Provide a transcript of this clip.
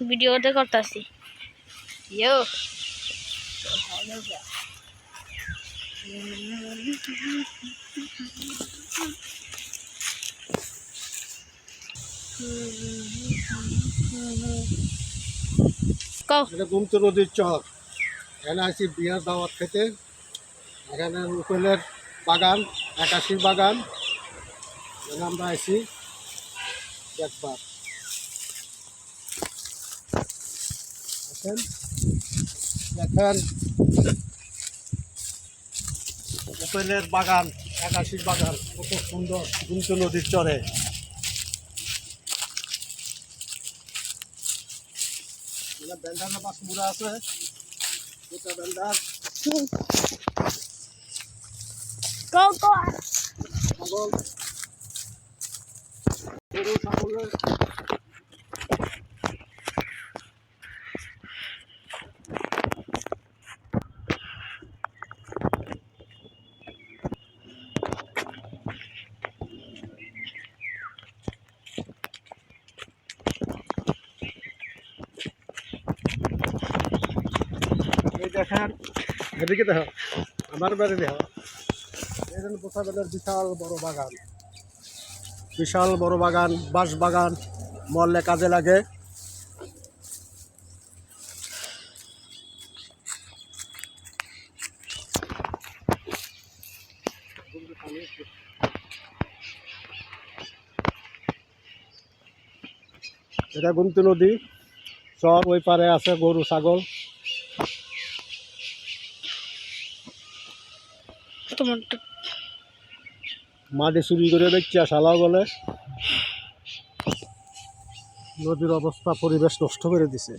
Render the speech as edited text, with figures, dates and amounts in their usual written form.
ভিডিওতে করতেছি ইয়ো গুমতি নদীর চর। এখানে আছি বিয়ার দাওয়াত খেতে। এখানে রুপেলের বাগান, একাশির বাগান, এখানে আমরা আছি একবার। দেখেন রুপেলের বাগান, একাশির বাগান কত সুন্দর গুমতি নদীর চরে। বেন্ডার মাছ মুড়া আছে, গোটা বেন্ডার ছাগল, গরু ছাগলের এই দেখেন, এদিকে দেখো, আমার বাড়ি দেখো, এখানে পোষা বেলের বিশাল বড় বাগান, বিশাল বড় বাগান, বাঁশ বাগান, মরলে কাজে লাগে। এটা গুমতি নদী চর, ওই পারে আছে গরু ছাগল। মাটি চুরি করে বেচা শালাও বলে। নদীর অবস্থা, পরিবেশ নষ্ট করে দিছে।